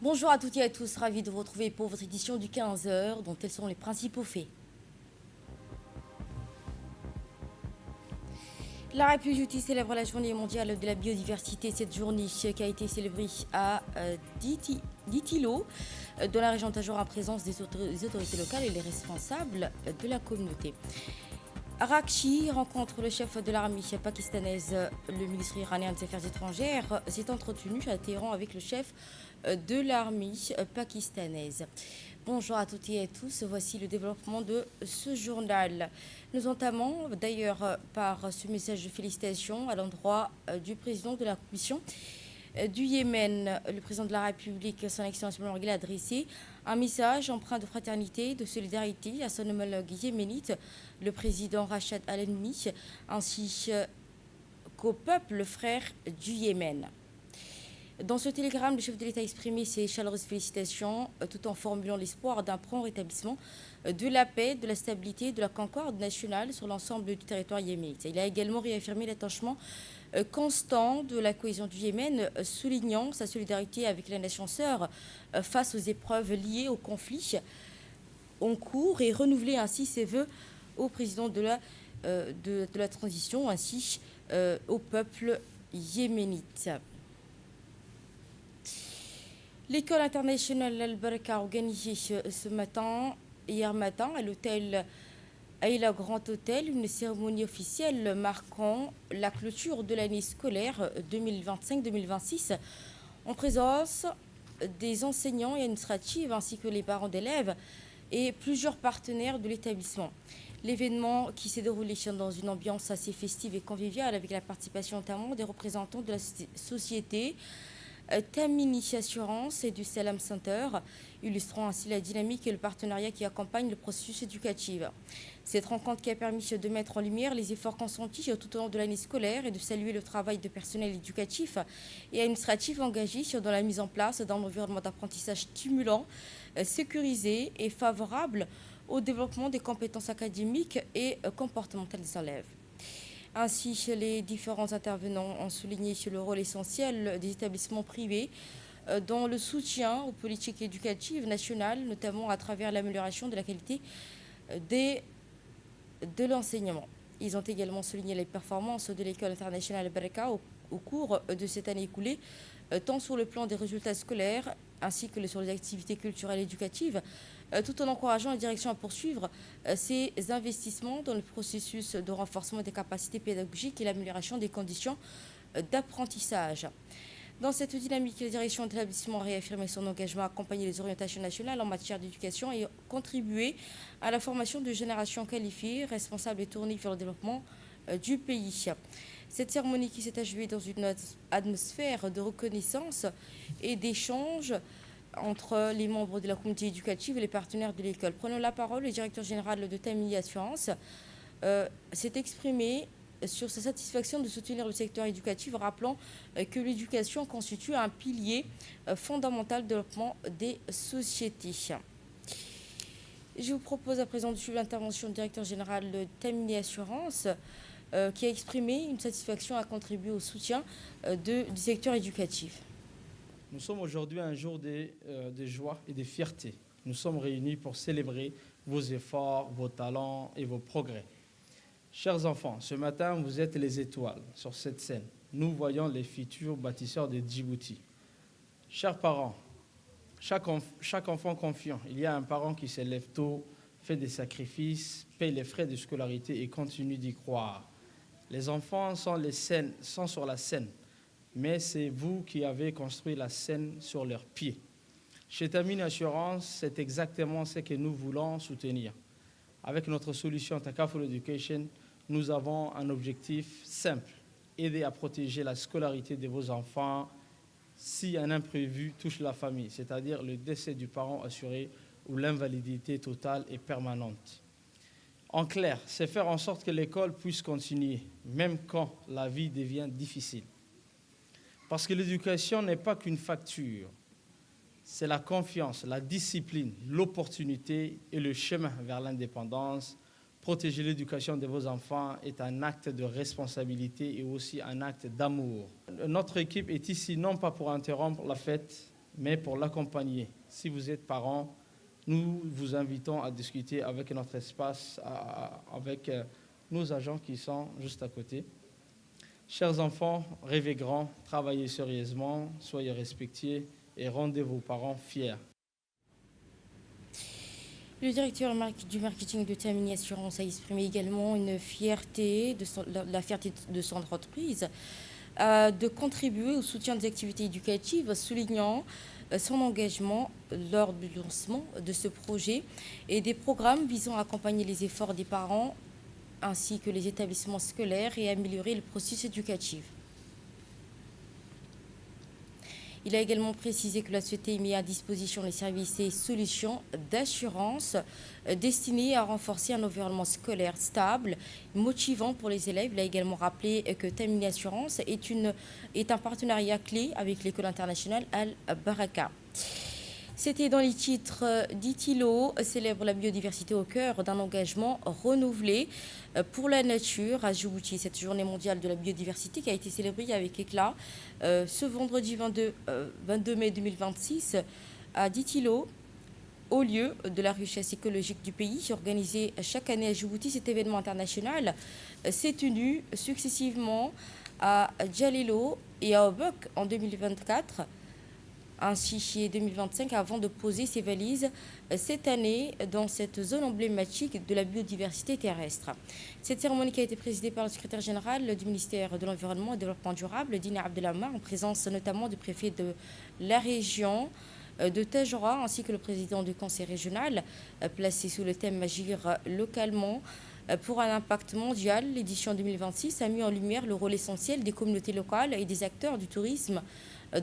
Bonjour à toutes et à tous, ravi de vous retrouver pour votre édition du 15h, dont tels sont les principaux faits. La République jeudi célèbre la journée mondiale de la biodiversité. Cette journée qui a été célébrée à Ditilo, dans la région de Tajour, en présence des autorités locales et les responsables de la communauté. Arakchi rencontre le chef de l'armée pakistanaise. Le ministre iranien des Affaires étrangères s'est entretenu à Téhéran avec le chef de l'armée pakistanaise. Bonjour à toutes et à tous, voici le développement de ce journal. Nous entamons d'ailleurs par ce message de félicitations à l'endroit du président de la commission du Yémen. Le président de la République, son Excellence Emmanuel, a adressé un message empreint de fraternité, de solidarité à son homologue yéménite, le président Rachid Al-Almi, ainsi qu'au peuple frère du Yémen. Dans ce télégramme, le chef de l'État a exprimé ses chaleureuses félicitations tout en formulant l'espoir d'un prompt rétablissement de la paix, de la stabilité et de la concorde nationale sur l'ensemble du territoire yéménite. Il a également réaffirmé l'attachement constant de la cohésion du Yémen, soulignant sa solidarité avec la nation sœur face aux épreuves liées au conflit en cours et renouvelé ainsi ses vœux au président de la transition ainsi au peuple yéménite. L'école internationale Al-Baraka a organisé hier matin, à l'hôtel Aïla Grand Hôtel, une cérémonie officielle marquant la clôture de l'année scolaire 2025-2026 en présence des enseignants et administratifs ainsi que les parents d'élèves et plusieurs partenaires de l'établissement. L'événement qui s'est déroulé dans une ambiance assez festive et conviviale avec la participation notamment des représentants de la société Tamini Assurance et du Salam Center, illustrant ainsi la dynamique et le partenariat qui accompagne le processus éducatif. Cette rencontre qui a permis de mettre en lumière les efforts consentis tout au long de l'année scolaire et de saluer le travail de personnel éducatif et administratif engagé dans la mise en place d'un environnement d'apprentissage stimulant, sécurisé et favorable au développement des compétences académiques et comportementales des élèves. Ainsi, les différents intervenants ont souligné le rôle essentiel des établissements privés dans le soutien aux politiques éducatives nationales, notamment à travers l'amélioration de la qualité de l'enseignement. Ils ont également souligné les performances de l'école internationale Baraka au cours de cette année écoulée, tant sur le plan des résultats scolaires ainsi que sur les activités culturelles et éducatives, tout en encourageant la direction à poursuivre ces investissements dans le processus de renforcement des capacités pédagogiques et l'amélioration des conditions d'apprentissage. Dans cette dynamique, la direction de l'établissement a réaffirmé son engagement à accompagner les orientations nationales en matière d'éducation et contribuer à la formation de générations qualifiées, responsables et tournées vers le développement du pays. Cette cérémonie qui s'est achevée dans une atmosphère de reconnaissance et d'échange entre les membres de la communauté éducative et les partenaires de l'école. Prenons la parole, le directeur général de Tamini Assurance s'est exprimé sur sa satisfaction de soutenir le secteur éducatif, rappelant que l'éducation constitue un pilier fondamental du développement des sociétés. Je vous propose à présent de suivre l'intervention du directeur général de Tamini Assurance, qui a exprimé une satisfaction à contribuer au soutien du secteur éducatif. Nous sommes aujourd'hui un jour de joie et de fierté. Nous sommes réunis pour célébrer vos efforts, vos talents et vos progrès. Chers enfants, ce matin, vous êtes les étoiles sur cette scène. Nous voyons les futurs bâtisseurs de Djibouti. Chers parents, chaque enfant confiant, il y a un parent qui se lève tôt, fait des sacrifices, paye les frais de scolarité et continue d'y croire. Les enfants sont sur la scène, mais c'est vous qui avez construit la scène sur leurs pieds. Chez Tamini Assurance, c'est exactement ce que nous voulons soutenir. Avec notre solution Takaful Education, nous avons un objectif simple, aider à protéger la scolarité de vos enfants si un imprévu touche la famille, c'est-à-dire le décès du parent assuré ou l'invalidité totale et permanente. En clair, c'est faire en sorte que l'école puisse continuer, même quand la vie devient difficile. Parce que l'éducation n'est pas qu'une facture, c'est la confiance, la discipline, l'opportunité et le chemin vers l'indépendance. Protéger l'éducation de vos enfants est un acte de responsabilité et aussi un acte d'amour. Notre équipe est ici non pas pour interrompre la fête, Mais pour l'accompagner, si vous êtes parent, nous vous invitons à discuter avec notre espace, avec nos agents qui sont juste à côté. Chers enfants, rêvez grand, travaillez sérieusement, soyez respectés et rendez vos parents fiers. Le directeur du marketing de Tamini Assurance a exprimé également une fierté la fierté de son entreprise de contribuer au soutien des activités éducatives, soulignant son engagement lors du lancement de ce projet et des programmes visant à accompagner les efforts des parents ainsi que les établissements scolaires et améliorer le processus éducatif. Il a également précisé que la société met à disposition les services et solutions d'assurance destinés à renforcer un environnement scolaire stable, motivant pour les élèves. Il a également rappelé que Tamini Assurance est un partenariat clé avec l'école internationale Al-Baraka. C'était dans les titres d'Itilo, célèbre la biodiversité au cœur d'un engagement renouvelé pour la nature à Djibouti. Cette journée mondiale de la biodiversité qui a été célébrée avec éclat ce vendredi 22 mai 2026 à Ditilo, au lieu de la richesse écologique du pays. Organisé chaque année à Djibouti, cet événement international s'est tenu successivement à Djalilo et à Obok en 2024. Ainsi chez 2025 avant de poser ses valises cette année dans cette zone emblématique de la biodiversité terrestre. Cette cérémonie qui a été présidée par le secrétaire général du ministère de l'Environnement et du Développement durable, Dina Abdelhamma, en présence notamment du préfet de la région de Tadjoura ainsi que le président du conseil régional, placé sous le thème Agir localement pour un impact mondial. L'édition 2026 a mis en lumière le rôle essentiel des communautés locales et des acteurs du tourisme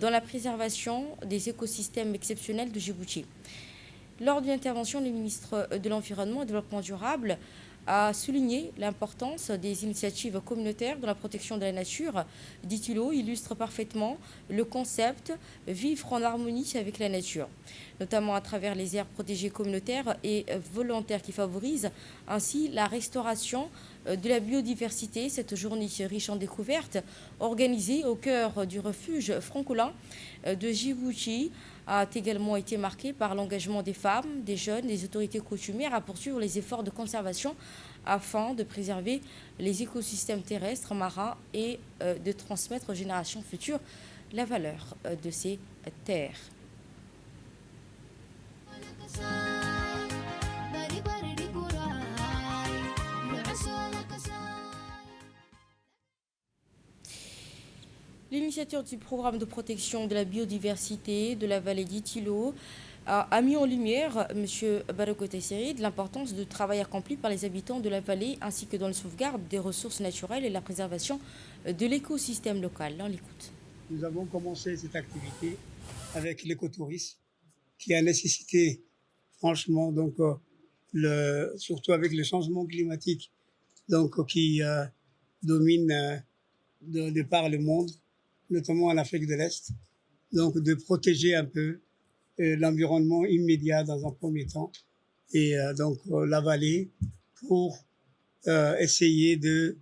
dans la préservation des écosystèmes exceptionnels de Djibouti. Lors d'une intervention, le ministre de l'Environnement et du Développement durable a souligné l'importance des initiatives communautaires dans la protection de la nature. Ditilo illustre parfaitement le concept « vivre en harmonie avec la nature », notamment à travers les aires protégées communautaires et volontaires qui favorisent ainsi la restauration de la biodiversité. Cette journée riche en découvertes, organisée au cœur du refuge francolin de Djibouti, a également été marquée par l'engagement des femmes, des jeunes, des autorités coutumières à poursuivre les efforts de conservation afin de préserver les écosystèmes terrestres, marins et de transmettre aux générations futures la valeur de ces terres. L'initiateur du programme de protection de la biodiversité de la vallée d'Itilo a mis en lumière, M. Baroko Tesseri, de l'importance du travail accompli par les habitants de la vallée ainsi que dans la sauvegarde des ressources naturelles et la préservation de l'écosystème local. On l'écoute. Nous avons commencé cette activité avec l'écotourisme qui a nécessité, franchement, donc, surtout avec le changement climatique qui domine de par le monde, notamment en Afrique de l'Est, donc de protéger un peu l'environnement immédiat dans un premier temps et la vallée pour essayer de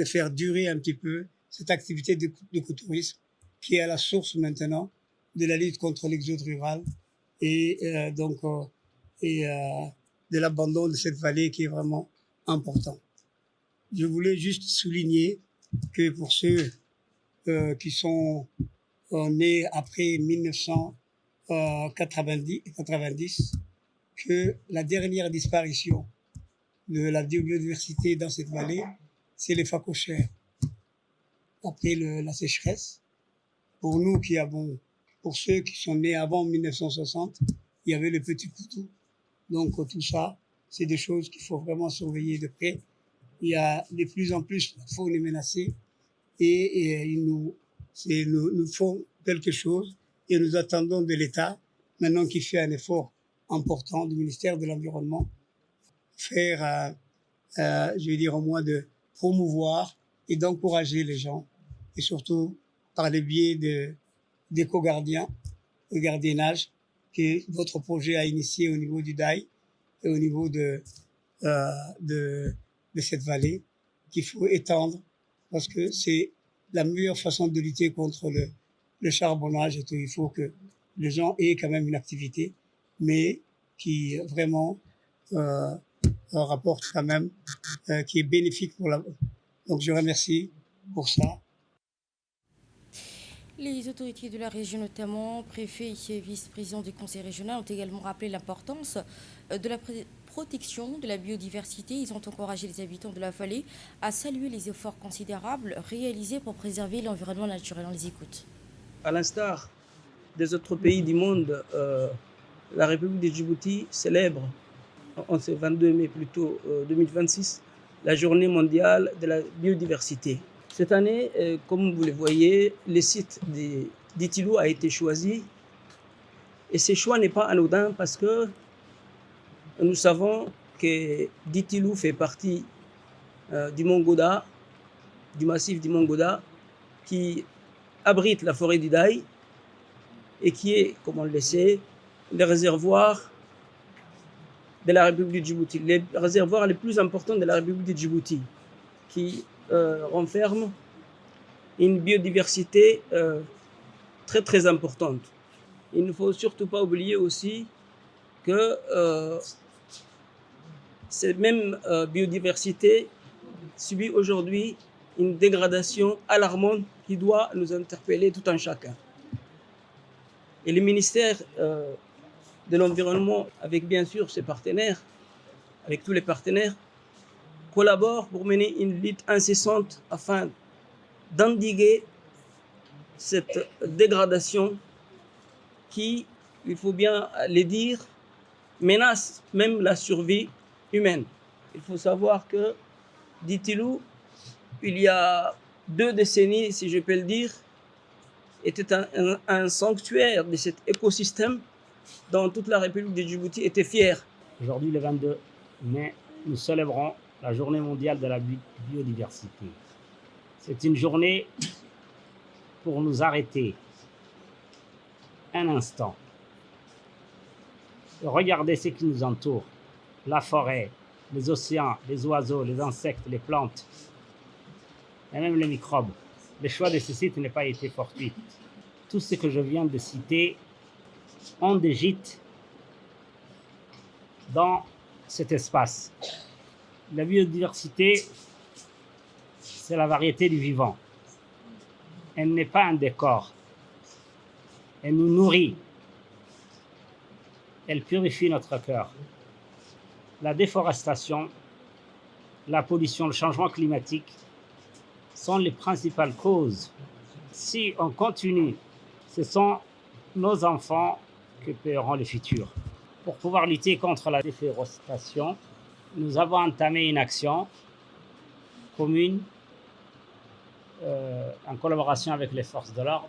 faire durer un petit peu cette activité d'écotourisme qui est à la source maintenant de la lutte contre l'exode rural et de l'abandon de cette vallée qui est vraiment important. Je voulais juste souligner que pour ceux qui sont nés après 1990, que la dernière disparition de la biodiversité dans cette vallée, c'est les phacochères. Après la sécheresse, pour ceux qui sont nés avant 1960, il y avait le petit couteau. Donc tout ça, c'est des choses qu'il faut vraiment surveiller de près. Il y a de plus en plus la faune est menacée et ils nous font quelque chose et nous attendons de l'État, maintenant qui fait un effort important du ministère de l'Environnement, faire, au moins de promouvoir et d'encourager les gens, et surtout par le biais d'éco-gardiens, de gardiennage, que votre projet a initié au niveau du DAI et au niveau de cette vallée, qu'il faut étendre, parce que c'est la meilleure façon de lutter contre le charbonnage et tout. Il faut que les gens aient quand même une activité, mais qui vraiment rapporte quand même, qui est bénéfique pour la. Donc je remercie pour ça. Les autorités de la région, notamment préfets et vice-présidents du conseil régional, ont également rappelé l'importance de la protection de la biodiversité. Ils ont encouragé les habitants de la vallée à saluer les efforts considérables réalisés pour préserver l'environnement naturel. On les écoute. À l'instar des autres pays du monde, la République de Djibouti célèbre en ce 22 mai plutôt 2026 la journée mondiale de la biodiversité. Cette année, comme vous le voyez, le site d'Itilou a été choisi. Et ce choix n'est pas anodin parce que nous savons que d'Itilou fait partie du Mont Goda, du massif du Mont Goda, qui abrite la forêt du Daï et qui est, comme on le sait, le réservoir de la République de Djibouti, les réservoirs les plus importants de la République de Djibouti, qui renferment une biodiversité très très importante. Il ne faut surtout pas oublier aussi que cette même biodiversité subit aujourd'hui une dégradation alarmante qui doit nous interpeller tout un chacun. Et le ministère de l'Environnement, avec bien sûr ses partenaires, avec tous les partenaires, collabore pour mener une lutte incessante afin d'endiguer cette dégradation qui, il faut bien le dire, menace même la survie humaine. Il faut savoir que d'Itilou, il y a 2 décennies, si je peux le dire, était un sanctuaire de cet écosystème dont toute la République de Djibouti était fière. Aujourd'hui, le 22 mai, nous célébrons la journée mondiale de la biodiversité. C'est une journée pour nous arrêter un instant, regarder ce qui nous entoure, la forêt, les océans, les oiseaux, les insectes, les plantes, et même les microbes. Le choix de ce site n'a pas été fortuit. Tout ce que je viens de citer ont des gîtes dans cet espace. La biodiversité, c'est la variété du vivant. Elle n'est pas un décor. Elle nous nourrit. Elle purifie notre cœur. La déforestation, la pollution, le changement climatique sont les principales causes. Si on continue, ce sont nos enfants qui paieront le futur. Pour pouvoir lutter contre la déforestation, nous avons entamé une action commune en collaboration avec les forces de l'ordre,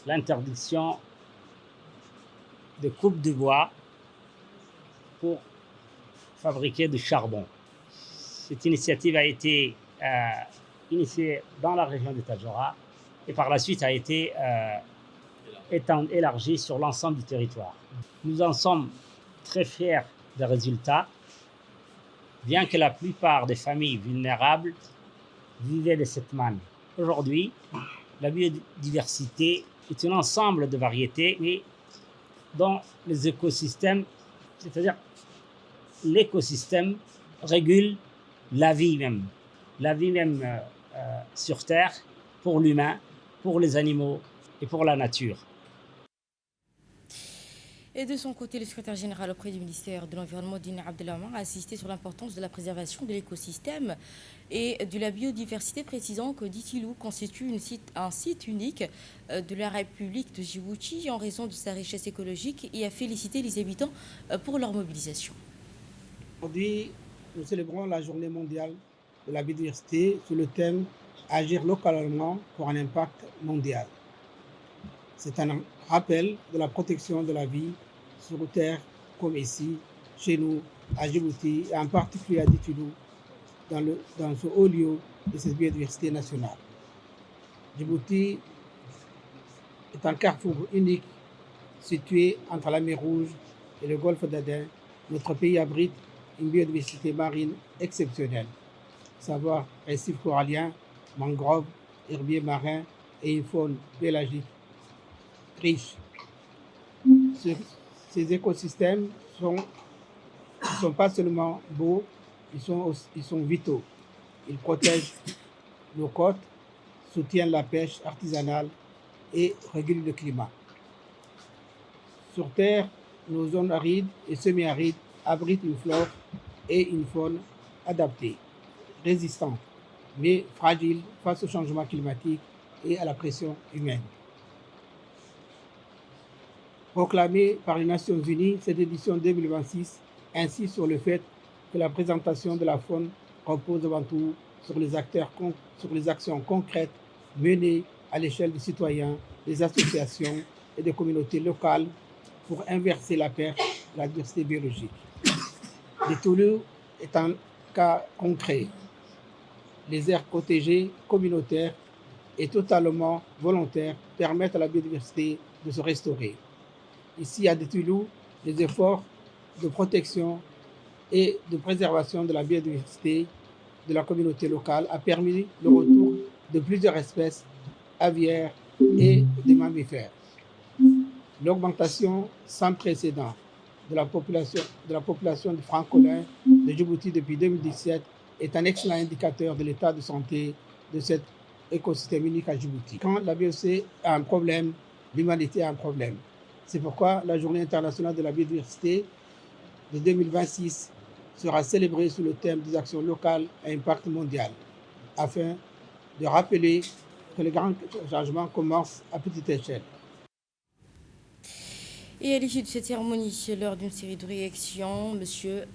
l'interdiction de coupe de bois pour fabriquer du charbon. Cette initiative a été initiée dans la région de Tadjoura et par la suite a été élargie sur l'ensemble du territoire. Nous en sommes très fiers des résultats, bien que la plupart des familles vulnérables vivaient de cette manne. Aujourd'hui, la biodiversité est un ensemble de variétés, mais dont les écosystèmes, c'est-à-dire l'écosystème régule la vie même sur Terre, pour l'humain, pour les animaux et pour la nature. Et de son côté, le secrétaire général auprès du ministère de l'Environnement, Dina Abdelhamar, a insisté sur l'importance de la préservation de l'écosystème et de la biodiversité, précisant que d'Itilou constitue un site unique de la République de Djibouti en raison de sa richesse écologique et a félicité les habitants pour leur mobilisation. Aujourd'hui, nous célébrons la journée mondiale de la biodiversité sous le thème « Agir localement pour un impact mondial ». C'est un rappel de la protection de la vie sur terre, comme ici, chez nous, à Djibouti, et en particulier à Djibouti, dans ce haut lieu de cette biodiversité nationale. Djibouti est un carrefour unique situé entre la mer Rouge et le golfe d'Aden. Notre pays abrite une biodiversité marine exceptionnelle, à savoir récifs coralliens, mangroves, herbiers marins et une faune pélagique riche. Ces écosystèmes ne sont pas seulement beaux, ils sont vitaux. Ils protègent nos côtes, soutiennent la pêche artisanale et régulent le climat. Sur Terre, nos zones arides et semi-arides abritent une flore et une faune adaptées, résistantes, mais fragiles face au changement climatique et à la pression humaine. Proclamée par les Nations Unies, cette édition 2026 insiste sur le fait que la présentation de la faune repose avant tout sur les actions concrètes menées à l'échelle des citoyens, des associations et des communautés locales pour inverser la perte de la diversité biologique. Ditoulou est un cas concret. Les aires protégées communautaires et totalement volontaires permettent à la biodiversité de se restaurer. Ici, à Ditoulou, les efforts de protection et de préservation de la biodiversité de la communauté locale a permis le retour de plusieurs espèces aviaires et des mammifères. L'augmentation sans précédent de la population de francolins de Djibouti depuis 2017 est un excellent indicateur de l'état de santé de cet écosystème unique à Djibouti. Quand la biodiversité a un problème, l'humanité a un problème. C'est pourquoi la Journée internationale de la biodiversité de 2026 sera célébrée sous le thème des actions locales à impact mondial, afin de rappeler que les grands changements commencent à petite échelle. Et à l'issue de cette cérémonie, lors d'une série de réactions, M.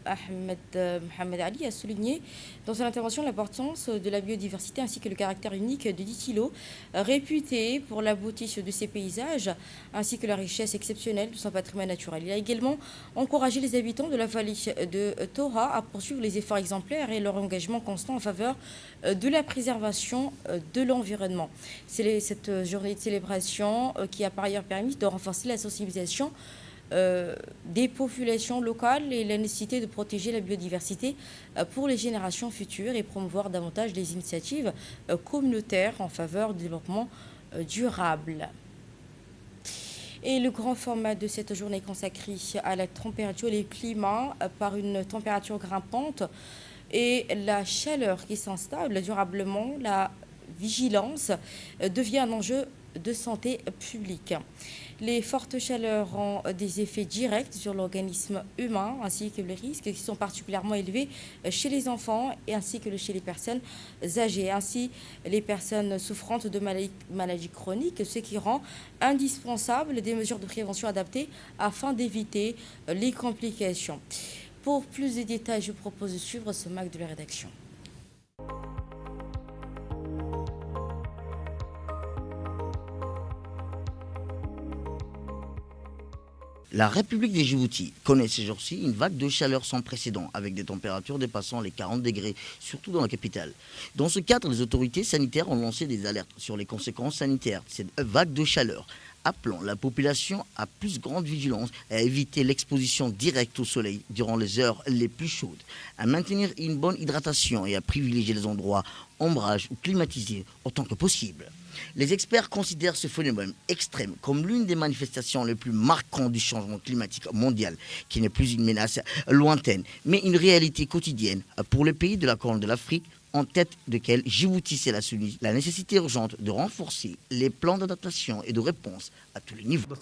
Mohamed Ali a souligné dans son intervention l'importance de la biodiversité ainsi que le caractère unique de Diti-Lo, réputé pour la beauté de ses paysages ainsi que la richesse exceptionnelle de son patrimoine naturel. Il a également encouragé les habitants de la vallée de Tora à poursuivre les efforts exemplaires et leur engagement constant en faveur de la préservation de l'environnement. C'est cette journée de célébration qui a par ailleurs permis de renforcer la sensibilisation des populations locales et la nécessité de protéger la biodiversité pour les générations futures et promouvoir davantage les initiatives communautaires en faveur du développement durable. Et le grand format de cette journée consacrée à la température et le climat par une température grimpante et la chaleur qui s'installe durablement, la vigilance devient un enjeu de santé publique. Les fortes chaleurs ont des effets directs sur l'organisme humain ainsi que les risques qui sont particulièrement élevés chez les enfants et ainsi que chez les personnes âgées, ainsi les personnes souffrantes de maladies chroniques, ce qui rend indispensable des mesures de prévention adaptées afin d'éviter les complications. Pour plus de détails, je vous propose de suivre ce MAC de la rédaction. La République des Djibouti connaît ces jours-ci une vague de chaleur sans précédent, avec des températures dépassant les 40 degrés, surtout dans la capitale. Dans ce cadre, les autorités sanitaires ont lancé des alertes sur les conséquences sanitaires de cette vague de chaleur, appelant la population à plus grande vigilance et à éviter l'exposition directe au soleil durant les heures les plus chaudes, à maintenir une bonne hydratation et à privilégier les endroits ombrage ou climatisés autant que possible. Les experts considèrent ce phénomène extrême comme l'une des manifestations les plus marquantes du changement climatique mondial, qui n'est plus une menace lointaine, mais une réalité quotidienne pour les pays de la Corne de l'Afrique, en tête desquels Djibouti s'est soumise la nécessité urgente de renforcer les plans d'adaptation et de réponse à tous les niveaux.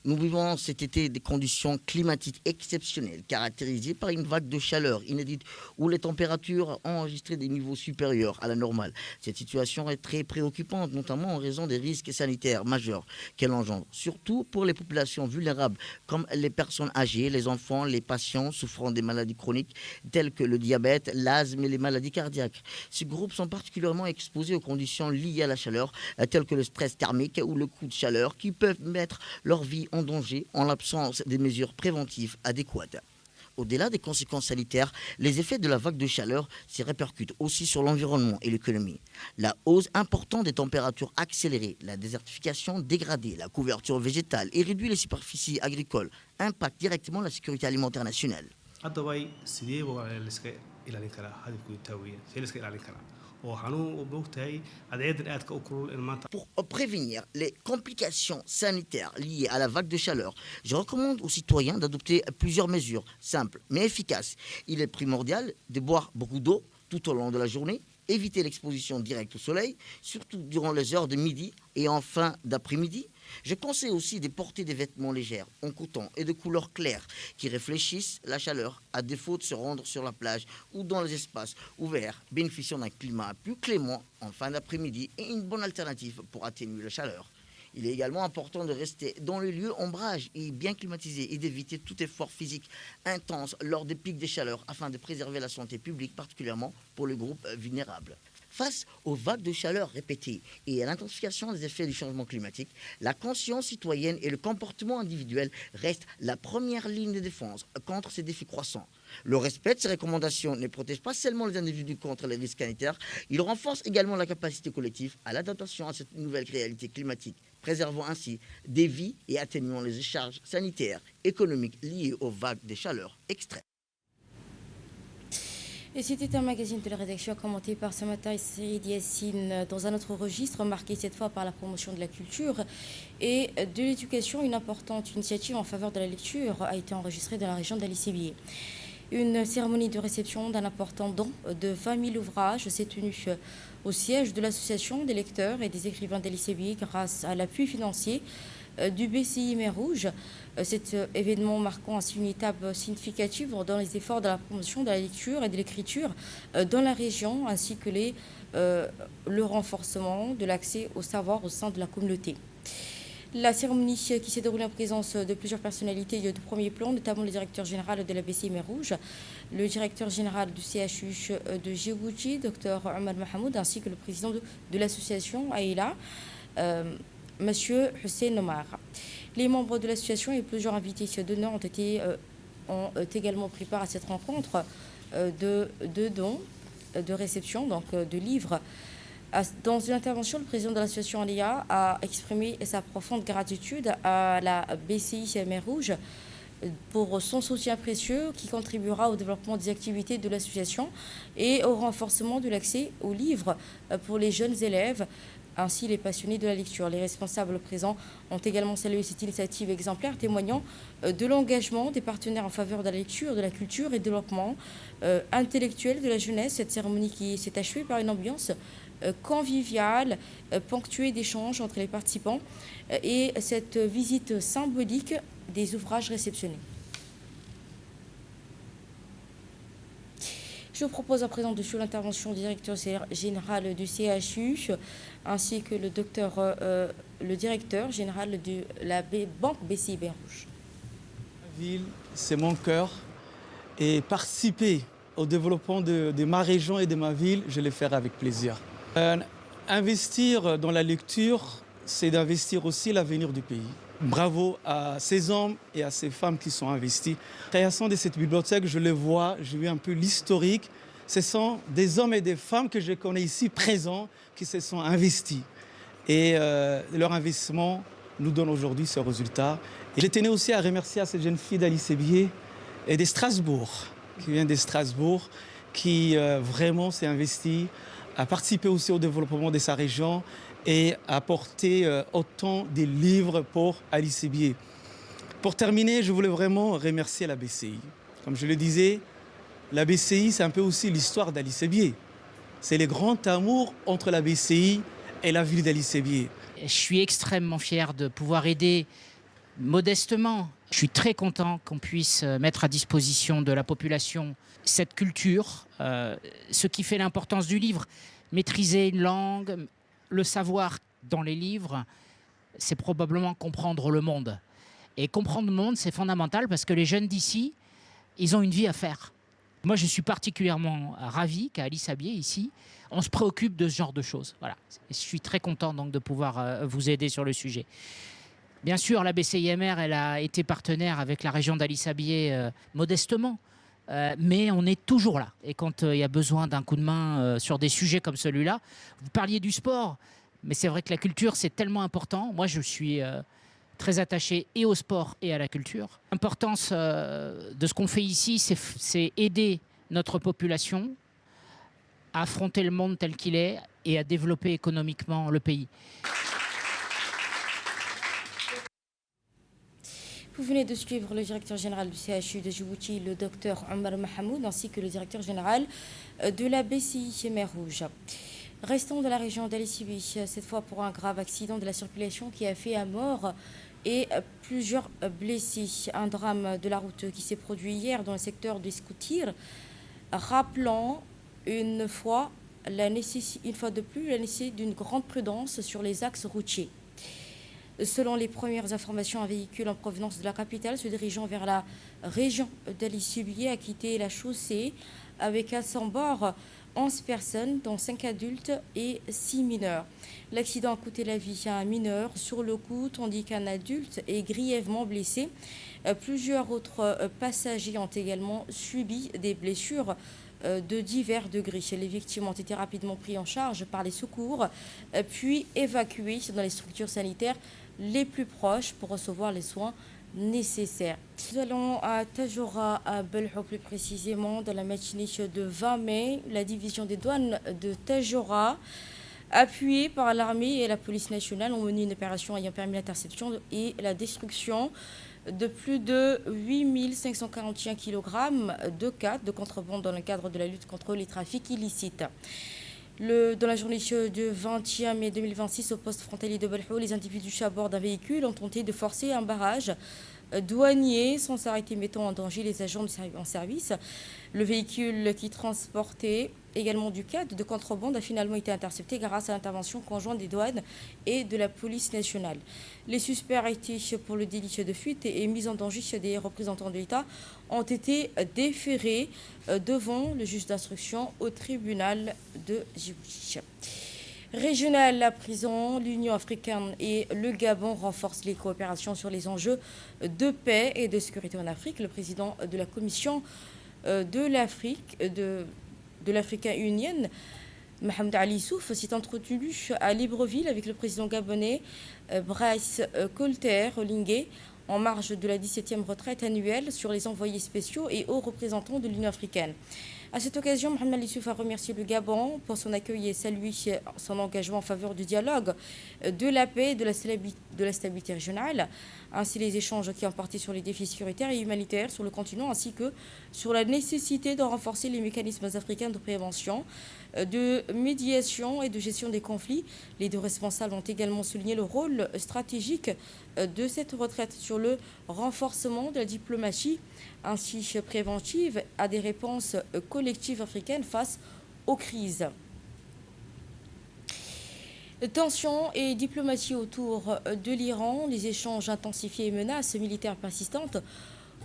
Nous vivons cet été des conditions climatiques exceptionnelles, caractérisées par une vague de chaleur inédite où les températures ont enregistré des niveaux supérieurs à la normale. Cette situation est très préoccupante, notamment en raison des risques sanitaires majeurs qu'elle engendre, surtout pour les populations vulnérables comme les personnes âgées, les enfants, les patients souffrant des maladies chroniques telles que le diabète, l'asthme et les maladies cardiaques. Ces groupes sont particulièrement exposés aux conditions liées à la chaleur, telles que le stress thermique ou le coup de chaleur, qui peuvent mettre leur vie en danger en l'absence des mesures préventives adéquates. Au-delà des conséquences sanitaires, les effets de la vague de chaleur se répercutent aussi sur l'environnement et l'économie. La hausse importante des températures accélérées, la désertification dégradée, la couverture végétale et réduit les superficies agricoles impactent directement la sécurité alimentaire nationale. Pour prévenir les complications sanitaires liées à la vague de chaleur, je recommande aux citoyens d'adopter plusieurs mesures simples mais efficaces. Il est primordial de boire beaucoup d'eau tout au long de la journée, éviter l'exposition directe au soleil, surtout durant les heures de midi et en fin d'après-midi. Je conseille aussi de porter des vêtements légers, en coton et de couleur claire, qui réfléchissent la chaleur, à défaut de se rendre sur la plage ou dans les espaces ouverts, bénéficiant d'un climat plus clément en fin d'après-midi et une bonne alternative pour atténuer la chaleur. Il est également important de rester dans les lieux ombrage et bien climatisés et d'éviter tout effort physique intense lors des pics de chaleur afin de préserver la santé publique, particulièrement pour les groupes vulnérables. Face aux vagues de chaleur répétées et à l'intensification des effets du changement climatique, la conscience citoyenne et le comportement individuel restent la première ligne de défense contre ces défis croissants. Le respect de ces recommandations ne protège pas seulement les individus contre les risques sanitaires, il renforce également la capacité collective à l'adaptation à cette nouvelle réalité climatique, préservant ainsi des vies et atténuant les charges sanitaires, économiques liées aux vagues de chaleur extrêmes. Et c'était un magazine de la rédaction commenté par Samata Saïd Yassine dans un autre registre marqué cette fois par la promotion de la culture et de l'éducation. Une importante initiative en faveur de la lecture a été enregistrée dans la région d'Ali Sébié. Une cérémonie de réception d'un important don de 20 000 ouvrages s'est tenue au siège de l'association des lecteurs et des écrivains d'Ali Sébié grâce à l'appui financier du BCI Mer Rouge. Cet événement marquant ainsi une étape significative dans les efforts de la promotion de la lecture et de l'écriture dans la région, ainsi que le renforcement de l'accès au savoir au sein de la communauté. La cérémonie qui s'est déroulée en présence de plusieurs personnalités de premier plan, notamment le directeur général de la BCI Mer Rouge, le directeur général du CHU de Djibouti, Dr Omar Mahamoud, ainsi que le président de l'association Aïla, Monsieur Hussein Omar. Les membres de l'association et plusieurs invités d'honneur ont également pris part à cette rencontre de dons, de réception, donc de livres. Dans une intervention, le président de l'association Alia a exprimé sa profonde gratitude à la BCI Mer Rouge pour son soutien précieux qui contribuera au développement des activités de l'association et au renforcement de l'accès aux livres pour les jeunes élèves, ainsi les passionnés de la lecture. Les responsables présents ont également salué cette initiative exemplaire, témoignant de l'engagement des partenaires en faveur de la lecture, de la culture et du développement intellectuel de la jeunesse. Cette cérémonie qui s'est achevée par une ambiance conviviale, ponctuée d'échanges entre les participants et cette visite symbolique des ouvrages réceptionnés. Je vous propose à présent de suivre l'intervention du directeur général du CHU ainsi que le directeur général de la Banque BCI Mer Rouge. Ma ville, c'est mon cœur et participer au développement de ma région et de ma ville, je le ferai avec plaisir. Investir dans la lecture, c'est d'investir aussi l'avenir du pays. Bravo à ces hommes et à ces femmes qui sont investis. La création de cette bibliothèque, je le vois, j'ai vu un peu l'historique. Ce sont des hommes et des femmes que je connais ici présents qui se sont investis. Et leur investissement nous donne aujourd'hui ce résultat. Et je tenais aussi à remercier cette jeune fille d'Ali Sébié et de Strasbourg, qui vient de Strasbourg, qui vraiment s'est investie, a participé aussi au développement de sa région et a apporté autant de livres pour Ali Sébié. Pour terminer, je voulais vraiment remercier la BCI. Comme je le disais, la BCI, c'est un peu aussi l'histoire d'Ali Sébié. C'est le grand amour entre la BCI et la ville d'Ali Sébié. Je suis extrêmement fier de pouvoir aider modestement. Je suis très content qu'on puisse mettre à disposition de la population cette culture, ce qui fait l'importance du livre. Maîtriser une langue, le savoir dans les livres, c'est probablement comprendre le monde. Et comprendre le monde, c'est fondamental parce que les jeunes d'ici, ils ont une vie à faire. Moi, je suis particulièrement ravi qu'à Ali Sébié, ici, on se préoccupe de ce genre de choses. Voilà. Et je suis très content donc de pouvoir vous aider sur le sujet. Bien sûr, la BCIMR, elle a été partenaire avec la région d'Ali Sébié modestement. Mais on est toujours là. Et quand il y a besoin d'un coup de main sur des sujets comme celui-là, vous parliez du sport, mais c'est vrai que la culture, c'est tellement important. Moi, je suis très attaché et au sport et à la culture. L'importance de ce qu'on fait ici, c'est aider notre population à affronter le monde tel qu'il est et à développer économiquement le pays. Vous venez de suivre le directeur général du CHU de Djibouti, le docteur Omar Mahamoud, ainsi que le directeur général de la BCI Mer Rouge. Restons dans la région d'Ali-Sibi, cette fois pour un grave accident de la circulation qui a fait un mort et plusieurs blessés. Un drame de la route qui s'est produit hier dans le secteur de Skoutir, rappelant une fois de plus la nécessité d'une grande prudence sur les axes routiers. Selon les premières informations, un véhicule en provenance de la capitale se dirigeant vers la région d'Ali-Sibi a quitté la chaussée avec à son bord 11 personnes, dont 5 adultes et 6 mineurs. L'accident a coûté la vie à un mineur sur le coup, tandis qu'un adulte est grièvement blessé. Plusieurs autres passagers ont également subi des blessures de divers degrés. Les victimes ont été rapidement prises en charge par les secours, puis évacuées dans les structures sanitaires les plus proches pour recevoir les soins nécessaires. Nous allons à Tadjoura, à Belho plus précisément, dans la matinée de 20 mai. La division des douanes de Tadjoura, appuyée par l'armée et la police nationale, ont mené une opération ayant permis l'interception et la destruction de plus de 8541 kg de canne de contrebande dans le cadre de la lutte contre les trafics illicites. Dans la journée du 21 mai 2026, au poste frontalier de Belho, les individus à bord d'un véhicule ont tenté de forcer un barrage douanier sans s'arrêter, mettant en danger les agents en service. Le véhicule qui transportait également du canne de contrebande a finalement été intercepté grâce à l'intervention conjointe des douanes et de la police nationale. Les suspects arrêtés pour le délit de fuite et mis en danger des représentants de l'État ont été déférés devant le juge d'instruction au tribunal de Djibouti. Régional à présent, l'Union africaine et le Gabon renforcent les coopérations sur les enjeux de paix et de sécurité en Afrique. Le président de la commission de l'African Union, Mohamed Ali Souf, s'est entretenu à Libreville avec le président gabonais Brice Colter Olingué en marge de la 17e retraite annuelle sur les envoyés spéciaux et hauts représentants de l'Union africaine. À cette occasion, Mohamed Ali Souf a remercié le Gabon pour son accueil et salué son engagement en faveur du dialogue, de la paix et de la stabilité régionale, ainsi les échanges qui ont porté sur les défis sécuritaires et humanitaires sur le continent, ainsi que sur la nécessité de renforcer les mécanismes africains de prévention, de médiation et de gestion des conflits. Les deux responsables ont également souligné le rôle stratégique de cette retraite sur le renforcement de la diplomatie ainsi préventive à des réponses collectives africaines face aux crises. Tensions et diplomatie autour de l'Iran, les échanges intensifiés et menaces militaires persistantes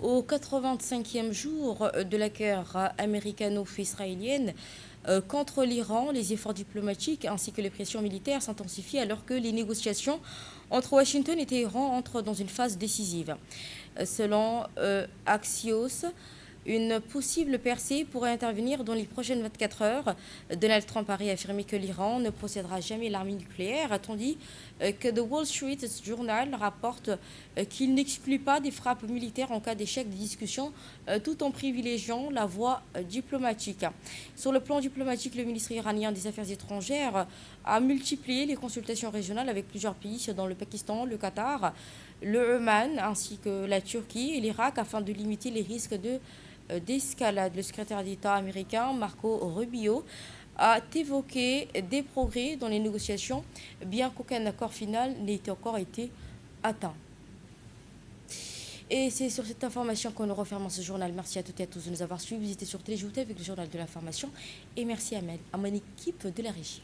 au 85e jour de la guerre américano-israélienne contre l'Iran. Les efforts diplomatiques ainsi que les pressions militaires s'intensifient alors que les négociations entre Washington et Téhéran entrent dans une phase décisive. Selon Axios, une possible percée pourrait intervenir dans les prochaines 24 heures. Donald Trump a affirmé que l'Iran ne possédera jamais l'arme nucléaire, tandis que The Wall Street Journal rapporte qu'il n'exclut pas des frappes militaires en cas d'échec des discussions, tout en privilégiant la voie diplomatique. Sur le plan diplomatique, le ministre iranien des Affaires étrangères a multiplié les consultations régionales avec plusieurs pays, dans le Pakistan, le Qatar, le Oman, ainsi que la Turquie et l'Irak, afin de limiter les risques d'escalade. Le secrétaire d'État américain Marco Rubio a évoqué des progrès dans les négociations, bien qu'aucun accord final n'ait encore été atteint. Et c'est sur cette information que nous refermons ce journal. Merci à toutes et à tous de nous avoir suivis. Vous étiez sur Téléjoute avec le journal de l'information. Et merci à mon équipe de la régie.